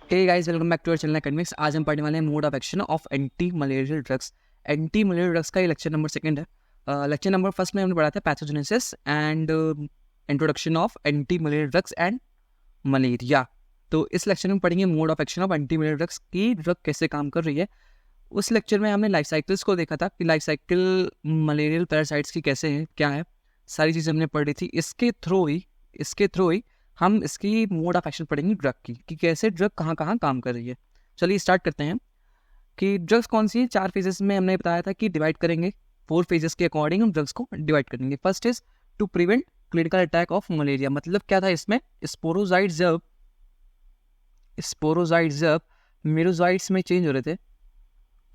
Hey guys, welcome back to our channel academics. आज हम पढ़ने वाले हैं mode of action of anti malarial drugs. Anti malarial drugs का ये लेक्चर नंबर सेकंड है। लेक्चर नंबर फर्स्ट में हमने पढ़ा था pathogenesis and introduction of anti malarial drugs and malaria. तो इस लेक्चर में पढ़ेंगे mode of action of anti malarial drugs की ड्रग कैसे काम कर रही है। उस लेक्चर में हमने लाइफ साइकिल्स को देखा था कि लाइफ साइकिल मलेरियल पैरासाइट्स की कैसे है, क्या है, सारी चीज़ें हमने पढ़ी थी। इसके थ्रू ही हम इसकी मोड ऑफ एक्शन पढ़ेंगे ड्रग की, कि कैसे ड्रग कहाँ कहाँ काम कर रही है। चलिए स्टार्ट करते हैं कि ड्रग्स कौन सी है। 4 फेजेस में हमने बताया था कि डिवाइड करेंगे, 4 फेजेस के अकॉर्डिंग हम ड्रग्स को डिवाइड करेंगे। First is to prevent clinical attack of malaria. मतलब क्या था इसमें, स्पोरोजाइट्स जब मेरोजाइट्स में चेंज हो रहे थे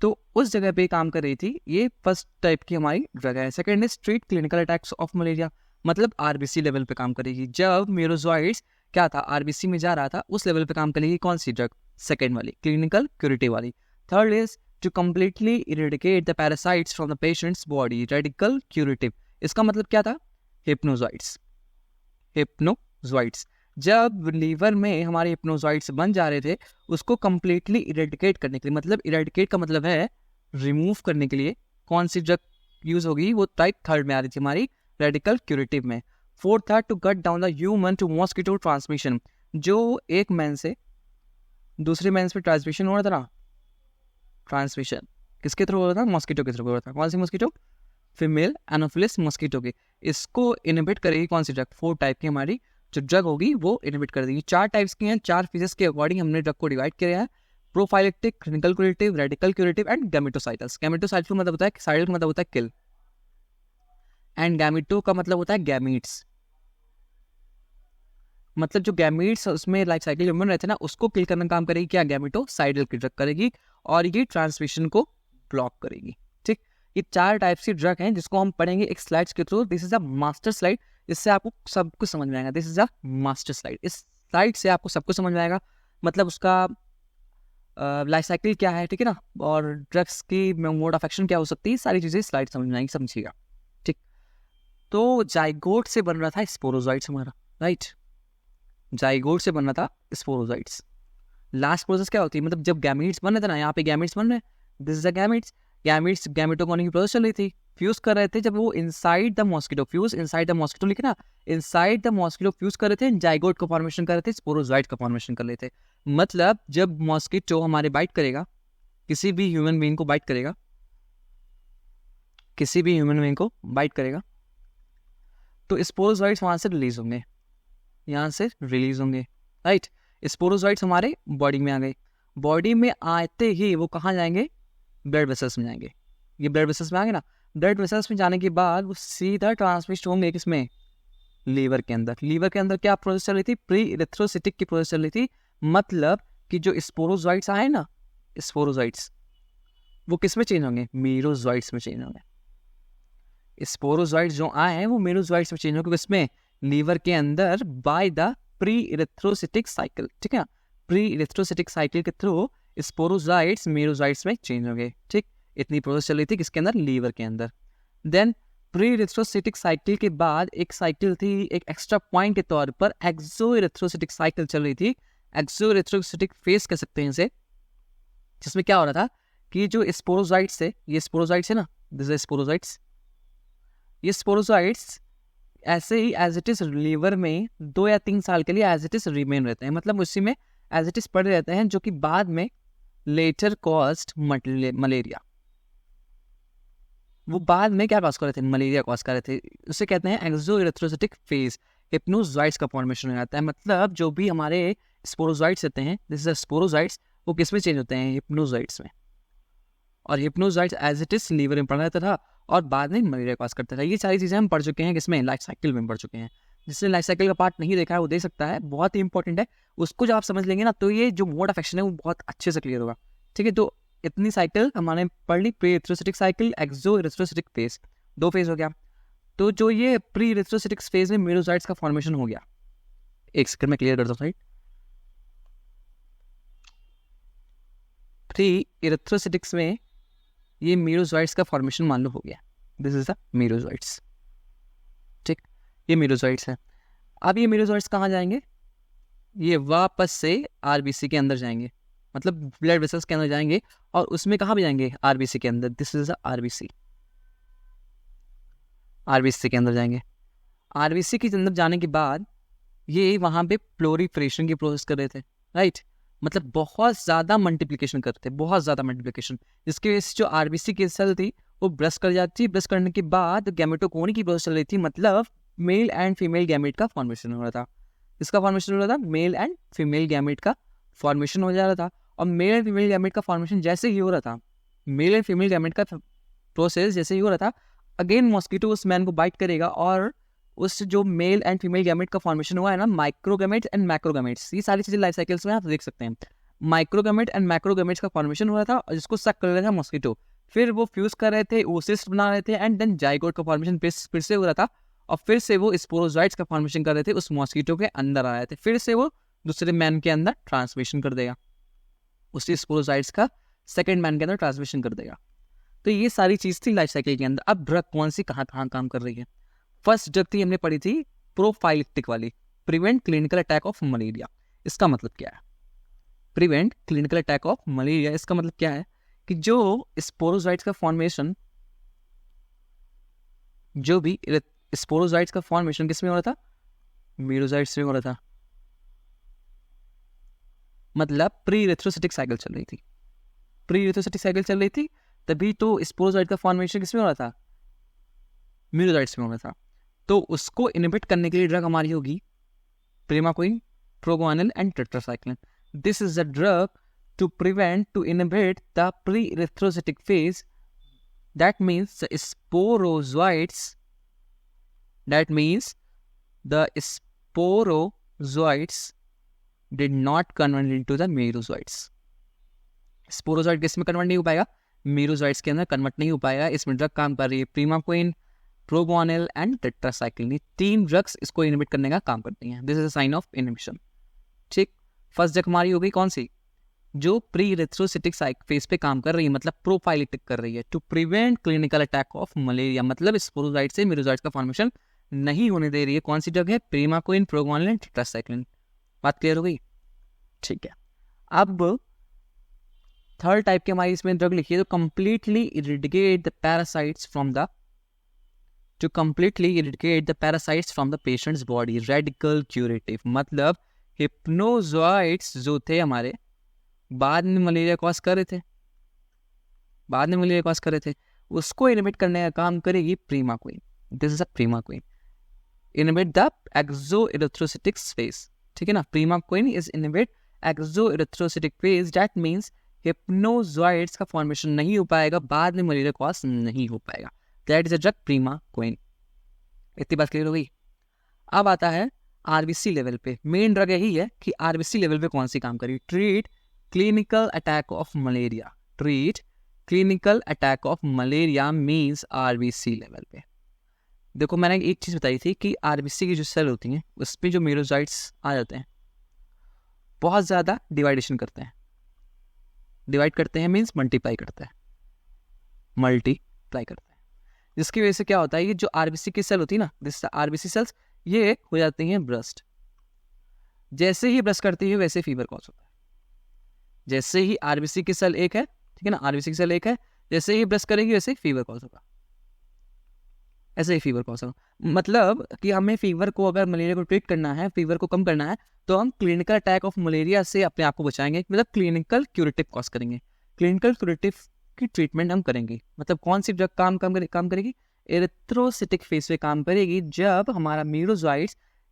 तो उस जगह पे काम कर रही थी। ये फर्स्ट टाइप की हमारी ड्रग है। Second is treat clinical attacks of malaria. मतलब आरबीसी लेवल पे काम करेगी। जब मेरोजॉइड्स क्या था, आरबीसी में जा रहा था, उस लेवल पे काम करेगी कौन सी ड्रग, सेकेंड वाली, क्लिनिकल क्यूरेटिव वाली। Third is to completely eradicate the parasites from the patient's body, radical curative. इसका मतलब क्या था, हिप्नोजॉइड्स। जब लीवर में हमारे हिप्नोजॉइड्स बन जा रहे थे, उसको कम्प्लीटली इरेडिकेट करने के लिए, मतलब इरेडिकेट का मतलब है रिमूव करने के लिए, कौन सी ड्रग यूज होगी, वो टाइप थर्ड में आ रही थी हमारी, रेडिकल क्यूरेटिव में। फोर्थ था to cut down the human to mosquito transmission. जो एक मैन से दूसरे मैन पे ट्रांसमिशन हो रहा था ना, ट्रांसमिशन किसके थ्रू हो रहा था, मॉस्किटो के थ्रू हो रहा था। कौन सी मॉस्किटो, फीमेल एनोफिलिस मॉस्किटो की। इसको इनहिबिट करेगी कौन सी ड्रग, 4 टाइप की हमारी जो ड्रग होगी वो इनहिबिट कर देगी। 4 टाइप्स की हैं, 4 फेजेस के अकॉर्डिंग हमने ड्रग को डिवाइड किया है। Prophylactic, clinical curative, radical curative and gametocytes. Gametocytes का मतलब होता है, साइडल का मतलब होता है किल, एंड गैमेटो का मतलब होता है गैमीट्स। मतलब जो गैमीट्स उसमें लाइफ साइकिल ह्यूमन रहते हैं ना, उसको किल करने का काम करेगी क्या, गैमेटोसाइडल की ड्रग करेगी, और ये ट्रांसमिशन को ब्लॉक करेगी। ठीक, ये 4 टाइप्स की ड्रग हैं जिसको हम पढ़ेंगे एक स्लाइड्स के through. This is a master slide, इससे आपको सब कुछ समझ में आएगा। This is a master slide, इस स्लाइड से आपको सब कुछ समझ में आएगा। मतलब उसका लाइफ साइकिल क्या है, ठीक है ना, और ड्रग्स की मोड ऑफ एक्शन क्या हो सकती है, सारी चीज़ें स्लाइड समझ में आएंगी, समझिएगा। ठीक, तो जाइगोट से बन रहा था स्पोरोजॉइट्स हमारा, राइट, जाइगोट से बन रहा था स्पोरोजॉइट्स। लास्ट प्रोसेस क्या होती है, मतलब जब गैमीट्स बन रहे थे ना, यहाँ पे गैमीट्स बन रहे हैं, दिस इज द गैमीट्स गैमेटोगोनी की प्रोसेस चल रही थी, फ्यूज कर रहे थे। जब वो inside the mosquito, fuse inside the mosquito लिखे ना, इनसाइड द मॉस्किटो फ्यूज कर रहे थे, जाइगोट का फॉर्मेशन कर रहे थे, स्पोरोजॉइट का फॉर्मेशन कर रहे थे। मतलब जब मॉस्किटो हमारे बाइट करेगा, किसी भी ह्यूमन बीइंग को बाइट करेगा, किसी भी ह्यूमन बीइंग को बाइट करेगा, तो स्पोरोजॉइट्स वहां से रिलीज होंगे, यहाँ से रिलीज होंगे, राइट। स्पोरोजॉइट्स हमारे बॉडी में आ गए, बॉडी में आते ही वो कहाँ जाएंगे, ब्लड वेसल्स में जाएंगे। ये ब्लड वेसल्स में आ गए ना, ब्लड वेसल्स में जाने के बाद वो सीधा ट्रांसमिट होंगे किसमें, लीवर के अंदर। लीवर के अंदर क्या प्रोसेस चल रही थी, प्री इरिथ्रोसिटिक की प्रोसेस चल रही थी। मतलब कि जो स्पोरोजॉइट्स आए ना, स्पोरोजॉइट्स वो किस में चेंज होंगे, मेरोजॉइट्स में चेंज होंगे। स्पोरोजॉइट्स जो आए हैं वो मेरोजॉइट्स में चेंज होंगे, किसमें, लीवर के अंदर, बाय द प्री इरिथ्रोसिटिक साइकिल, ठीक है। प्री इरिथ्रोसिटिक साइकिल के थ्रू स्पोरोजॉइट्स मेरोजॉइट्स में चेंज हो गए। ठीक, इतनी प्रोसेस चल रही थी किसके अंदर, लीवर के अंदर। देन प्री इरिथ्रोसिटिक साइकिल के बाद एक साइकिल थी, एक एक्स्ट्रा पॉइंट के तौर पर एक्सो इरिथ्रोसिटिक साइकिल चल रही थी। एक्सो इरिथ्रोसिटिक फेस कह सकते हैं इसे, जिसमें क्या हो रहा था कि जो स्पोरोजॉइट्स है, ये स्पोरोजॉइट्स है ना, दिस इज स्पोरोजॉइट्स, ये स्पोरोजॉइट्स ऐसे ही एज इट इज लीवर में 2 या 3 साल के लिए एज इट इज रिमेन रहते हैं। मतलब उसी में एज इट इज पड़े रहते हैं, जो कि बाद में लेटर कॉज्ड मलेरिया, वो बाद में क्या कॉज कर रहे थे, मलेरिया कॉज कर रहे थे। उसे कहते हैं एक्सो इरिथ्रोसिटिक फेज, हिप्नोजॉइट्स का फॉर्मेशन हो जाता है। मतलब जो भी हमारे स्पोरोजॉइट्स रहते हैं, दिस इज स्पोरोजॉइट्स, वो किस में चेंज होते हैं, हिप्नोजॉइट्स में। और हिप्नोजॉइट्स एज इट इज लीवर में पड़ा रहता था और बाद में मलेरिया कॉज करता था। ये सारी चीज़ें हम पढ़ चुके हैं, किसमें, लाइफ साइकिल में पढ़ चुके हैं। जिसने लाइफ साइकिल का पार्ट नहीं देखा है वो देख सकता है, बहुत ही इंपॉर्टेंट है। उसको जब आप समझ लेंगे ना, तो ये जो मोड ऑफ एक्शन है वो बहुत अच्छे से क्लियर होगा। ठीक है, तो इतनी साइकिल हमारे पढ़ ली, प्री इरिथ्रोसिटिक साइकिल, एक्सो इरिथ्रोसिटिक फेज, 2 फेज हो गया। तो जो ये प्री इरिथ्रोसिटिक फेज में मेरोजॉइट्स का फॉर्मेशन हो गया, एक सेकंड में क्लियर करता हूँ। प्री इरिथ्रोसिटिक्स में ये मेरोजॉइट्स का फॉर्मेशन मान लो हो गया, दिस इज द मेरोजॉइट्स। ठीक, ये मेरोजॉइट्स है। अब ये मेरोजॉइट्स कहाँ जाएंगे, ये वापस से आरबीसी के अंदर जाएंगे, मतलब ब्लड वेसल्स के अंदर जाएंगे, और उसमें कहाँ भी जाएंगे, आरबीसी के अंदर। दिस इज आरबीसी, आरबीसी के अंदर जाएंगे। आरबीसी के अंदर जाने के बाद ये वहाँ पे प्लोरीफरेशन की प्रोसेस कर रहे थे, राइट, मतलब बहुत ज़्यादा मल्टीप्लिकेशन करते थे, बहुत ज़्यादा मल्टीप्लिकेशन, जिसकी वजह से जो आरबीसी की सेल थी वो ब्रश कर जाती, ब्रश करने के बाद गैमेटोकोनी की प्रोसेस चल रही थी, मतलब मेल एंड फीमेल गैमेट का फॉर्मेशन हो रहा था। इसका फॉर्मेशन हो रहा था, मेल एंड फीमेल गैमेट का फॉर्मेशन हो जा रहा था। और मेल एंड फीमेल गैमेट का फॉर्मेशन जैसे ही हो रहा था, मेल एंड फीमेल गैमेट का प्रोसेस जैसे ही हो रहा था, अगेन मॉस्किटो उस मैन को बाइट करेगा, और उस जो मेल एंड फीमेल गैमेट का फॉर्मेशन हुआ है ना, माइक्रोगैमेट्स एंड मैक्रोगैमेट्स, ये सारी चीज़ें लाइफ साइकिल्स में आप देख सकते हैं। माइक्रोगैमेट एंड मैक्रोगैमेट्स का फॉर्मेशन हो रहा था, और जिसको सक कर रहा था मॉस्किटो, फिर वो फ्यूज कर रहे थे, ओसिस्ट बना रहे थे, एंड देन जाइगोट का फॉर्मेशन फिर से हो रहा था, और फिर से वो स्पोरोजोइट्स का फॉर्मेशन कर रहे थे, उस मॉस्किटो के अंदर आ रहे थे, फिर से वो दूसरे मैन के अंदर ट्रांसमिशन कर देगा, उसी स्पोरोजोइट्स का सेकेंड मैन के अंदर ट्रांसमिशन कर देगा। तो ये सारी चीज़ थी लाइफ साइकिल के अंदर। अब ड्रग कौन सी कहाँ कहाँ काम कर रही है। फर्स्ट ड्रग थी हमने पढ़ी थी प्रोफाइलिक्टिक वाली, prevent clinical attack of malaria. इसका मतलब क्या है, prevent clinical attack of malaria, इसका मतलब क्या है कि जो स्पोरोजोइट्स का फॉर्मेशन, जो भी स्पोरोजोइट्स का फॉर्मेशन किसमें हो रहा था, मीरोजोइट्स में हो रहा था, मतलब प्री इरिथ्रोसाइटिक साइकिल चल रही थी, प्री इरिथ्रोसाइटिक साइकिल चल रही थी, तभी तो स्पोरोजोइट का फॉर्मेशन किसमें हो रहा था, मीरोजोइट्स में हो रहा था। तो उसको इनहिबिट करने के लिए ड्रग हमारी होगी primaquine, proguanil and tetracycline. This is a drug to prevent, to inhibit the pre-erythrocytic phase. That means the sporozoites, that means the sporozoites did not convert into the merozoites. Sporozoite किस में convert नहीं हो पाएगा, मीरोजोइट्स के अंदर convert नहीं हो पाएगा। इसमें ड्रग काम कर रही है प्रीमाक्विन, प्रोगुआनिल एंड टेट्रासाइक्लिन, ये 3 ड्रग्स इसको इनहिबिट करने का काम करती हैं। This is a sign of inhibition. ठीक, फर्स्ट ड्रग हमारी हो गई कौन सी, जो प्री इरिथ्रोसाइटिक फेज पे काम कर रही है, मतलब प्रोफाइलिटिक कर रही है, to prevent clinical attack of malaria, मतलब स्पोरोजोइट से मीरोजोइट्स का फॉर्मेशन नहीं होने दे रही है। कौन सी ड्रग है, प्रीमाक्विन, प्रोगुआनिल एंड टेट्रासाइक्लिन। बात क्लियर हो गई, ठीक है। अब थर्ड टाइप की हमारी इसमें ड्रग लिखी है, तो completely eradicate the parasites from the, to completely eradicate the parasites from the patient's body, radical curative, मतलब हिप्नोजोइट्स जो थे हमारे बाद में मलेरिया कॉज कर रहे थे, बाद में मलेरिया कॉज कर रहे थे, उसको इनहिबिट करने का काम करेगी primaquine. This is a primaquine, inhibit the exo erythrocytic phase, ठीक है ना। Primaquine is inhibit exo erythrocytic phase, that means hypnozoites का फॉर्मेशन नहीं हो पाएगा, बाद में मलेरिया कॉज नहीं हो पाएगा। That is a drug primaquine. इतनी बात क्लियर हो गई। अब आता है आरबीसी लेवल पे, मेन ड्रग यही है कि आरबीसी लेवल पे कौन सी काम करेगी, treat clinical attack of malaria, treat clinical attack of malaria means RBC level पे। देखो मैंने एक चीज़ बताई थी कि आरबीसी की जो सेल होती हैं उस पर जो मीरोजोइट्स आ जाते हैं बहुत ज़्यादा डिवाइडेशन करते हैं, डिवाइड करते हैं मींस मल्टीप्लाई करते हैं, मल्टीप्लाई करते हैं, जिसकी वजह से क्या होता है, ये जो आरबीसी की सेल होती है ना, दिस आरबीसी सेल्स, ये हो जाती हैं ब्रस्ट। जैसे ही ब्रस्ट करती है वैसे फीवर कॉज होता है। जैसे ही आरबीसी की सेल एक है, ठीक है ना, आरबीसी की सेल एक है, जैसे ही ब्रश करेगी वैसे ही फीवर कॉज होगा, ऐसे ही फीवर कॉज होगा। मतलब कि हमें फीवर को, अगर मलेरिया को ट्रीट करना है, फीवर को कम करना है, तो हम क्लिनिकल अटैक ऑफ मलेरिया से अपने आप को बचाएंगे, मतलब क्लिनिकल क्यूरेटिव कॉज करेंगे, क्लिनिकल क्यूरेटिव की ट्रीटमेंट हम करेंगे। मतलब कौन सी ड्रग काम करेगी, एरिथ्रोसाइटिक फेज पे काम करेगी, जब हमारा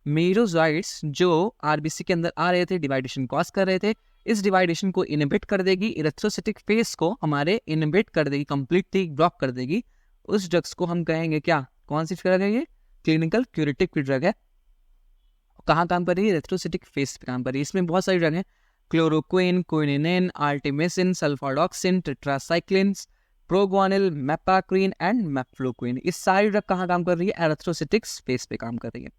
मीरोजोइट्स जो आरबीसी के अंदर आ रहे थे, डिवाइडेशन कॉज कर रहे थे, इस डिवाइडेशन को इनहिबिट कर देगी, इरिथ्रोसाइटिक फेज को हमारे इनहिबिट कर देगी, कंप्लीटली ब्लॉक कर देगी। उस ड्रग्स को हम कहेंगे क्या, कौन सी ड्रग है ये, क्लिनिकल क्यूरेटिव की ड्रग है। कहाँ काम कर रही है, इरिथ्रोसाइटिक फेज पे काम कर रही है। इसमें बहुत सारी ड्रग हैं, chloroquine, quinine, artemisinin, sulfadoxine, tetracycline, proguanil, mepaquine and mefloquine. इस सारी ड्रग कहाँ काम कर रही है, एरिथ्रोसाइटिक फेज पे काम कर रही है।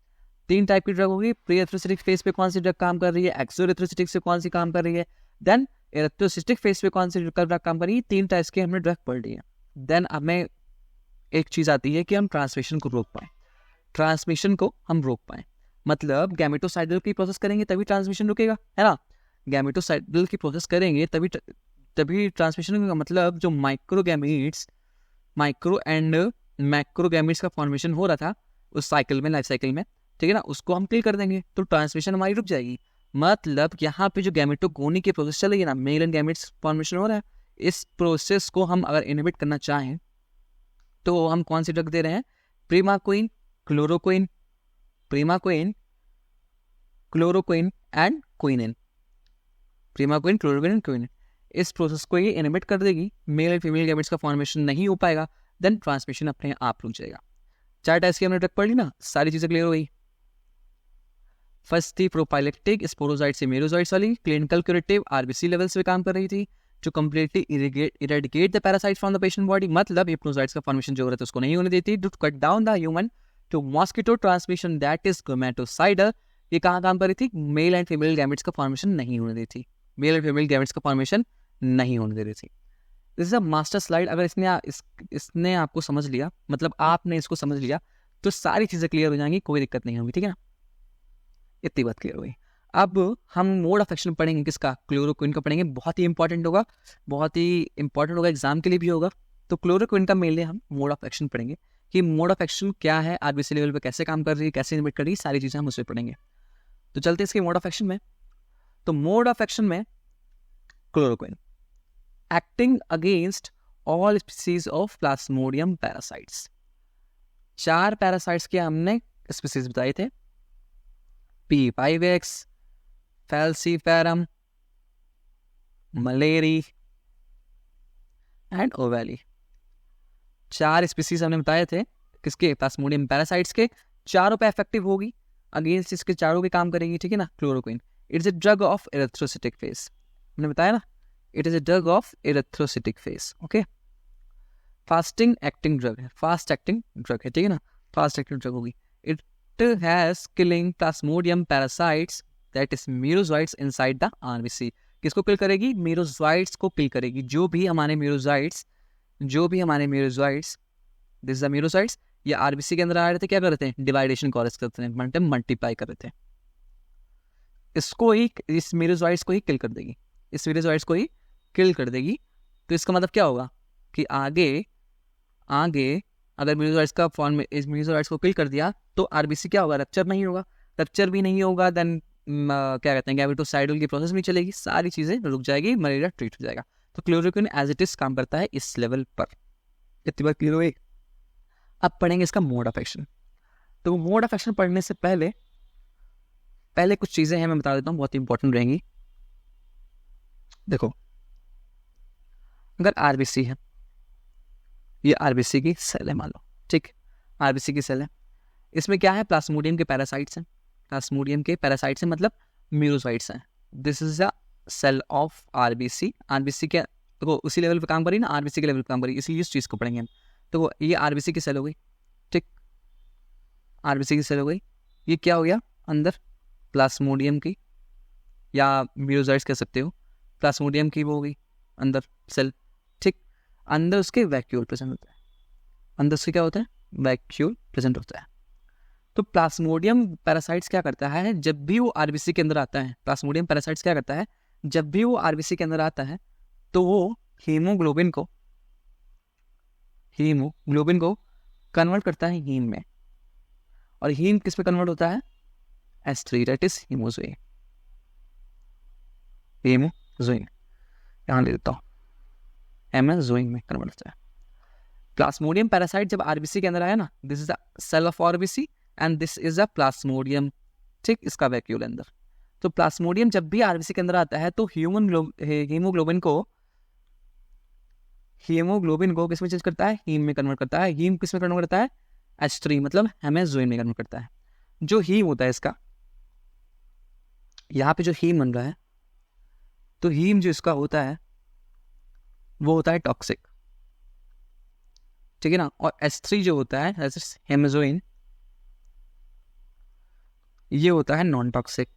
3 टाइप की ड्रग होगी, प्री एरिथ्रोसाइटिक फेज पे कौन सी ड्रग काम कर रही है, एक्सो एरिथ्रोसाइटिक से कौन सी काम कर रही है, देन एरिथ्रोसाइटिक फेज पे कौन सी ड्रग काम कर रही है। 3 टाइप्स की हमने ड्रग पढ़ ली है। देन हमें एक चीज़ आती है कि हम ट्रांसमिशन को रोक पाएँ, ट्रांसमिशन को हम रोक पाएँ। मतलब गैमेटोसाइडल की प्रोसेस करेंगे तभी ट्रांसमिशन रुकेगा, है ना। गैमेटोसाइडल की प्रोसेस करेंगे तभी ट्रांसमिशन रुकेगा। मतलब जो माइक्रो एंड मैक्रो गैमेट्स का फॉर्मेशन हो रहा था उस साइकिल में, लाइफ साइकिल में, ठीक है ना, उसको हम किल कर देंगे तो ट्रांसमिशन हमारी रुक जाएगी। मतलब यहाँ पे जो गैमेटोगोनी की प्रोसेस चलेगी ना, मेल एंड गैमेट्स फॉर्मेशन हो रहा है, इस प्रोसेस को हम अगर इनहिबिट करना चाहें तो हम कौन सी ड्रग दे रहे हैं? Primaquine, chloroquine, primaquine, chloroquine and quinine. Primaquine, chloroquine and quinine, इस प्रोसेस को ये इनहिबिट कर देगी, मेल एंड फीमेल गैमेट्स का फॉर्मेशन नहीं हो पाएगा, देन ट्रांसमिशन अपने आप रुक जाएगा। 4 टाइप्स की हमने ड्रग पढ़ ली ना, सारी चीजें क्लियर हो गई। फर्स्ट थी प्रोपाइलेक्टिक, स्पोरोजाइट से मेरोजाइट्स वाली, क्लिनिकल क्यूरेटिव, आरबीसी लेवल्स पे काम कर रही थी, जो completely eradicate the parasites from the patient body. मतलब हिप्नोसाइट्स का फॉर्मेशन जो हो रहा था उसको नहीं होने देती, to cut down the human to mosquito transmission that is gametocidal. ये कहाँ काम कर रही थी? मेल एंड फीमेल गैमेट्स का फॉर्मेशन नहीं होने देती, मेल एंड फीमेल गैमेट्स का फॉर्मेशन नहीं होने दे रही थी। This is a master slide. अगर इसने आपको समझ लिया, मतलब आपने इसको समझ लिया, तो सारी चीजें क्लियर हो जाएंगी, कोई दिक्कत नहीं होगी, ठीक है ना। इतनी बात क्लियर हुई। अब हम मोड ऑफ एक्शन पढ़ेंगे, किसका? क्लोरोक्विन का पढ़ेंगे। बहुत ही इंपॉर्टेंट होगा, एग्जाम के लिए भी होगा। तो क्लोरोक्विन का मेनली हम मोड ऑफ एक्शन पढ़ेंगे कि मोड ऑफ एक्शन क्या है, आरबीसी लेवल पे कैसे काम कर रही है, कैसे इनहिबिट कर रही है, सारी चीजें हम उसमें पढ़ेंगे। तो चलते हैं इसके मोड ऑफ एक्शन में। तो मोड ऑफ एक्शन में chloroquine acting against all species of Plasmodium parasites. 4 parasites के हमने स्पीसीज बताए थे, P5X, falciparum, malariae and ओवेली। 4 species हमने बताए थे किसके? प्लाज्मोडियम पैरासाइट्स के। चारों पे इफेक्टिव होगी, अगेंस्ट इसके चारों पे काम करेगी, ठीक है ना। Chloroquine it is a drug of erythrocytic phase, हमने बताया ना, it is a drug of erythrocytic phase. Okay, fasting acting drug है, फास्ट एक्टिंग ड्रग है, ठीक है ना, फास्ट एक्टिंग ड्रग होगी। It has killing plasmodium parasites that is merozoites inside the RBC। किसको किल करेगी? मेरोजॉइट्स को किल करेगी। जो भी हमारे मेरोजॉइट्स दिस इज द मेरोजॉइट्स, ये आरबीसी के अंदर आ रहे थे, क्या कर रहे थे? डिवाइडेशन कॉज करते हैं, मल्टीप्लाई कर रहे थे। इसको ही, इस मेरोजॉइट्स को ही किल कर देगी, इस मेरोजॉइट्स को ही किल कर देगी। तो इसका मतलब क्या होगा कि आगे अगर मेरोजॉइट्स का फॉर्म में इस मेरोजॉइट्स को किल कर दिया तो आरबीसी क्या होगा? रप्चर नहीं होगा, रप्चर भी नहीं होगा, देन क्या कहते हैं, गैमेटोसाइडल की प्रोसेस नहीं चलेगी, सारी चीजें रुक जाएगी, मलेरिया ट्रीट हो जाएगा। तो क्लोरोक्विन एज इट इज काम करता है इस लेवल पर। इतनी बात क्लियर हुई। अब पढ़ेंगे इसका मोड ऑफ एक्शन। तो मोड ऑफ एक्शन पढ़ने से पहले कुछ चीजें हैं, मैं बता देता हूँ, बहुत इंपॉर्टेंट रहेंगी। देखो, अगर आरबीसी है, ये आरबीसी की सेल है मान लो, ठीक, आरबीसी की सेल है, इसमें क्या है? प्लाज्मोडियम के पैरासाइट्स हैं, प्लाज्मोडियम के पैरासाइट्स हैं, मतलब मेरोजॉइट्स हैं। This is a cell of RBC. RBC के देखो उसी लेवल पे काम करी ना, आरबीसी के लेवल पे काम करी, इसलिए इस चीज़ को पढ़ेंगे हम। तो ये आरबीसी की सेल हो गई, ठीक, आरबीसी की सेल हो गई। ये क्या हो गया? अंदर प्लाज्मोडियम की, या मेरोजॉइट्स कह सकते हो, प्लाज्मोडियम की वो हो गई अंदर सेल, ठीक। अंदर उसके वैक्यूल प्रेजेंट होता है, अंदर उसके क्या होता है? वैक्यूल प्रेजेंट होता है। तो प्लाज्मोडियम पैरासाइट्स क्या करता है? जब भी वो आरबीसी के अंदर आता है, प्लाज्मोडियम पैरासाइट्स क्या करता है? जब भी वो आरबीसी के अंदर आता है तो वो हीमोग्लोबिन को कन्वर्ट करता है हीम में। और हीम किस पे कन्वर्ट होता है? H3, that is hemozoin. यहाँ ले देता हूँ, हेमोजोइन में कन्वर्ट होता है। प्लाज्मोडियम पैरासाइट जब आरबीसी के अंदर आया ना, this is the cell of RBC and this is a plasmodium, ठीक, इसका वैक्यूल अंदर। तो प्लाज्मोडियम जब भी आरबीसी के अंदर आता है तो हीमोग्लोबिन को किस में चेंज करता है? हीम में कन्वर्ट करता है। हीम किस में कन्वर्ट करता है? H3, मतलब हेमोजोइन में कन्वर्ट करता है। जो हीम होता है इसका, यहाँ पे जो हीम बन रहा है, तो हीम जो इसका होता है वो होता है टॉक्सिक, ठीक है ना। और H3 जो होता है हेमोजोइन, ये होता है नॉन टॉक्सिक,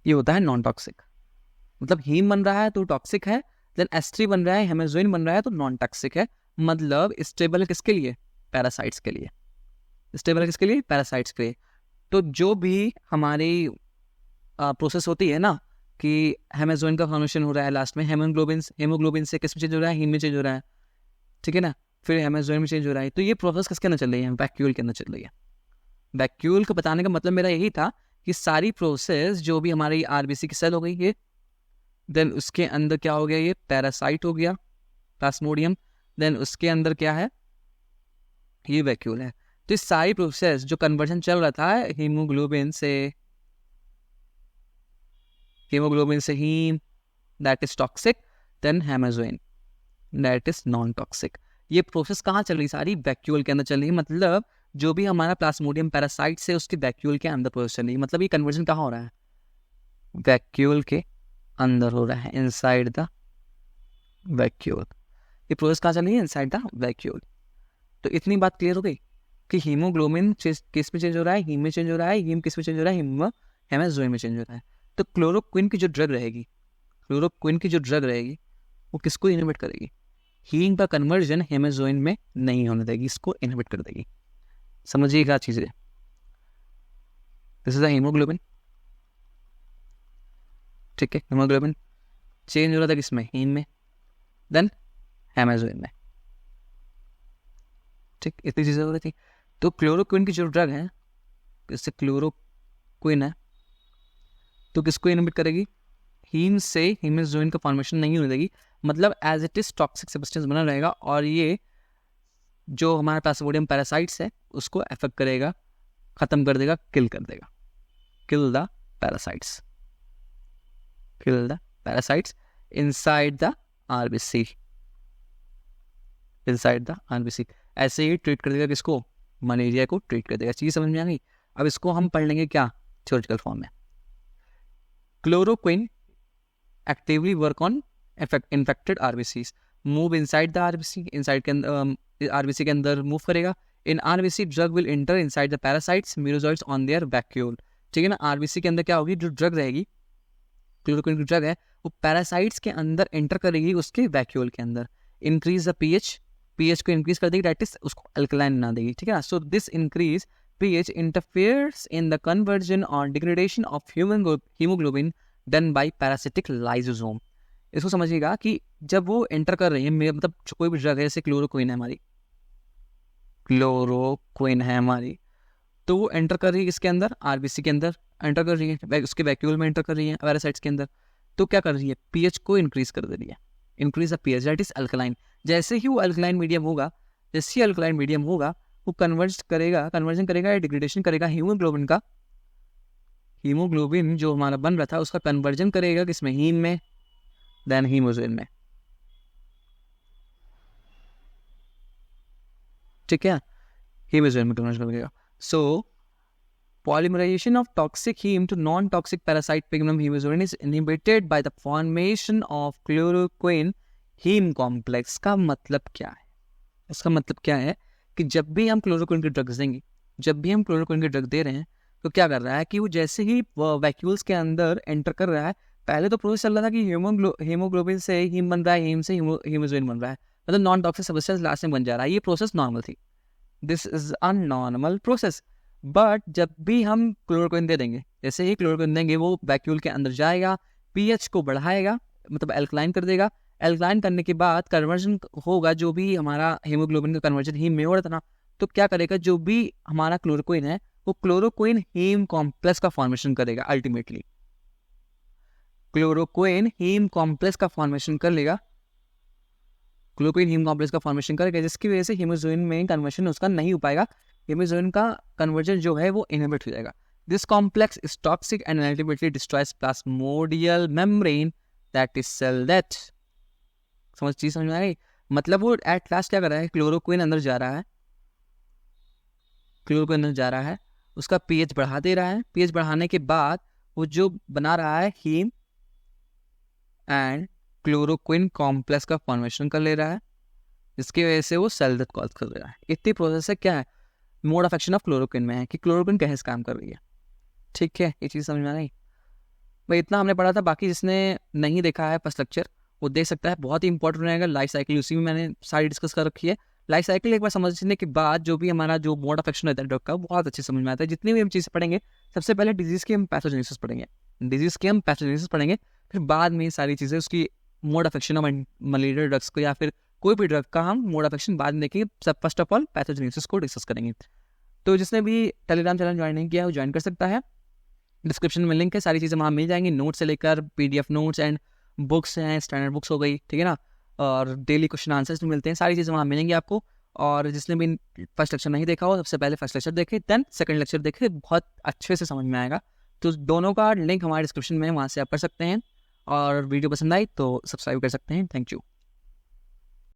ये होता है नॉन टॉक्सिक। मतलब हीम बन रहा है तो टॉक्सिक है, देन H3 बन रहा है, हेमोजोइन बन रहा है तो नॉन टॉक्सिक है। मतलब स्टेबल है किसके लिए? पैरासाइट्स के लिए। स्टेबल है किसके लिए? पैरासाइट्स के लिए। तो जो भी हमारी प्रोसेस होती है ना कि हेमाजोइन का फॉर्मेशन हो रहा है, लास्ट में हेमोग्लोबिन से किस में चेंज हो रहा है? हीम में चेंज हो रहा है, ठीक है ना, फिर हेमाजोइन में चेंज हो रहा है। तो ये प्रोसेस किसके अंदर चल रही है? वैक्यूल के अंदर चल रही है। वैक्यूल को बताने का मतलब मेरा यही था कि सारी प्रोसेस जो भी हमारी आरबीसी की सेल हो गई ये, देन उसके अंदर क्या हो गया? ये पैरासाइट हो गया, प्लाज्मोडियम, देन उसके अंदर क्या है? ये वैक्यूल है। तो इस सारी प्रोसेस जो कन्वर्जन चल रहा था हीमोग्लोबिन से haem, that is toxic, then haemozoin, that is non toxic. ये प्रोसेस कहाँ चल रही? सारी वैक्यूल के अंदर चल रही है। मतलब जो भी हमारा प्लाज्मोडियम पैरासाइट से उसके वैक्यूल के अंदर प्रोसेस चल रही है। मतलब ये कन्वर्जन कहाँ हो रहा है? वैक्यूल के अंदर हो रहा है, इनसाइड द वैक्यूल। ये प्रोसेस कहाँ चल रही है? Inside the vacuole. तो इतनी बात क्लियर हो गई कि हीमोग्लोबिन किस में चेंज हो रहा है? हीम में चेंज हो रहा है। हीम किस में चेंज हो रहा है? हेमाजोइन में चेंज हो रहा है। तो क्लोरोक्विन की जो ड्रग रहेगी वो किसको इनहिबिट करेगी? हीम का कन्वर्जन हेमाजोइन में नहीं होने देगी, इसको इनहिबिट कर देगी। समझिए क्या चीज़ है। दिस इज द हीमोग्लोबिन, ठीक है। हीमोग्लोबिन चेंज हो रहा था किसमें? हीम में, देन हेमाजोइन में, ठीक। इतनी चीज़ें हो रही थी। तो क्लोरोक्विन की जो ड्रग है, इससे क्लोरोक्विन है, तो किसको इनहिबिट करेगी? हीम से हेमाजोइन का फॉर्मेशन नहीं होने देगी। मतलब as it is toxic substance बना रहेगा और ये जो हमारे प्लाज्मोडियम पैरासाइट्स है उसको अफेक्ट करेगा, खत्म कर देगा, किल कर देगा। Kill the parasites inside the RBC, ऐसे ही ट्रीट कर देगा किसको? मलेरिया को ट्रीट कर देगा। चीज समझ में आ गई? अब इसको हम पढ़ लेंगे क्या? थ्योरेटिकल फॉर्म में। Chloroquine actively work on infected RBCs, move inside the RBC, inside के अंदर आरबीसी के अंदर मूव करेगा। In RBC drug will enter inside the parasites merozoites on their vacuole, ठीक है ना। आरबीसी के अंदर क्या होगी? जो ड्रग रहेगी, क्लोरोक्विन की ड्रग है, वो पैरासाइट्स के अंदर एंटर करेगी, उसके वैक्यूल के अंदर। इंक्रीज द पीएच को इंक्रीज कर देगी, दैट इज उसको अल्कलाइन बना देगी, ठीक है ना। So this increase pH interferes in the conversion or degradation of hemoglobin done by parasitic lysosome। इसको समझिएगा कि जब वो एंटर कर रही है, मतलब कोई भी ड्रग है, जैसे क्लोरोक्विन है हमारी, तो वो एंटर कर रही है इसके अंदर, आरबीसी के अंदर एंटर कर रही है, उसके वैक्यूल में एंटर कर रही है, पैरासाइट्स के अंदर। तो क्या कर रही है? पीएच को इंक्रीज कर दे रही है, increase the pH, that is alkaline. जैसे ही वो अल्कलाइन मीडियम होगा, वो कन्वर्जन करेगा या डिग्रेडेशन करेगा हीमोग्लोबिन का। हीमोग्लोबिन जो हमारा बन रहा था उसका कन्वर्जन करेगा किसमें? हीम में, देन हीमोजोइन में, ठीक है। हीमोजोइन में कन्वर्जन करेगा। सो polymerization of toxic heme to non-toxic parasite pigment hemozoin is inhibited by the formation of chloroquine heme complex। का मतलब क्या है? इसका मतलब क्या है कि जब भी हम क्लोरोक्विन की ड्रग्स देंगे, जब भी हम क्लोरोक्विन की ड्रग दे रहे हैं, तो क्या कर रहा है कि वो जैसे ही वैक्यूल्स के अंदर एंटर कर रहा है, पहले तो प्रोसेस चल रहा था कि हीमोग्लोबिन से हीम बन रहा है, हीम से हीमोजोइन बन रहा है, मतलब नॉन टॉक्सिक सब्सटेंस लास्ट में बन जा रहा है। ये प्रोसेस नॉर्मल थी, this is a normal process. But जब भी हम क्लोरोक्विन दे देंगे, जैसे ही क्लोरोक्विन देंगे, वो वैक्यूल के अंदर जाएगा, पीएच को बढ़ाएगा, मतलब एल्कलाइन कर देगा। एल्कलाइन करने के बाद कन्वर्जन होगा, जो भी हमारा हीमोग्लोबिन का कन्वर्जन हीम में हो रहा था ना, तो क्या करेगा? जो भी हमारा क्लोरोक्विन है, वो क्लोरोक्विन हीम कॉम्प्लेक्स का फॉर्मेशन करेगा। अल्टीमेटली क्लोरोक्विन हीम कॉम्प्लेक्स का फॉर्मेशन कर लेगा, जिसकी वजह से हीमोजोइन में कन्वर्जन उसका नहीं हो पाएगा, हीमोजोइन का कन्वर्जन जो है वो इनहिबिट हो जाएगा। This complex is toxic and ultimately destroys plasmodial membrane, that is cell death. चीज समझ में आ गई? मतलब वो एट लास्ट क्या कर रहा है? क्लोरोक्विन अंदर जा रहा है, उसका पीएच बढ़ा दे रहा है। पीएच बढ़ाने के बाद वो जो बना रहा है हीम एंड क्लोरोक्विन कॉम्प्लेक्स का फॉर्मेशन कर ले रहा है, जिसकी वजह से वो सेल डेथ कॉज कर रहा है। इतनी प्रोसेस है, क्या है? Mode of action of chloroquine में है कि क्लोरोक्विन कैसे काम कर रही है, ठीक है। ये चीज़ समझ में आ गई भाई? इतना हमने पढ़ा था। बाकी जिसने नहीं देखा है फर्स्ट लेक्चर, वो देख सकता है, बहुत ही इंपॉर्टेंट रहेगा। लाइफ साइकिल उसी में मैंने सारी डिस्कस कर रखी है। लाइफ साइकिल एक बार समझने के बाद जो भी हमारा जो मोड ऑफ एक्शन रहता है ड्रग का, बहुत अच्छे समझ में आता है। जितनी भी हम चीज़ें पढ़ेंगे, सबसे पहले डिजीज़ की हम पैथोजेनेसिस पढ़ेंगे, फिर बाद में सारी चीज़ें उसकी mode of action, malaria drugs को या फिर कोई भी ड्रग का हम मोड ऑफ एक्शन बाद में देखेंगे। सब फर्स्ट ऑफ ऑल पैथोजेनेसिस को डिस्कस करेंगे। तो जिसने भी टेलीग्राम चैनल ज्वाइन नहीं किया वो ज्वाइन कर सकता है, डिस्क्रिप्शन में लिंक है, सारी चीज़ें वहाँ मिल जाएंगी, नोट्स से लेकर PDF नोट्स एंड बुक्स हैं, स्टैंडर्ड बुक्स हो गई, ठीक है ना, और डेली क्वेश्चन आंसर्स भी मिलते हैं, सारी चीज़ें वहाँ मिलेंगी आपको। और जिसने भी फर्स्ट लेक्चर नहीं देखा हो, सबसे पहले फर्स्ट लेक्चर देखे, देन सेकंड लेक्चर देखे, बहुत अच्छे से समझ में आएगा। तो दोनों का लिंक हमारे डिस्क्रिप्शन में है, वहाँ से आप कर सकते हैं। और वीडियो पसंद आई तो सब्सक्राइब कर सकते हैं। Thank you.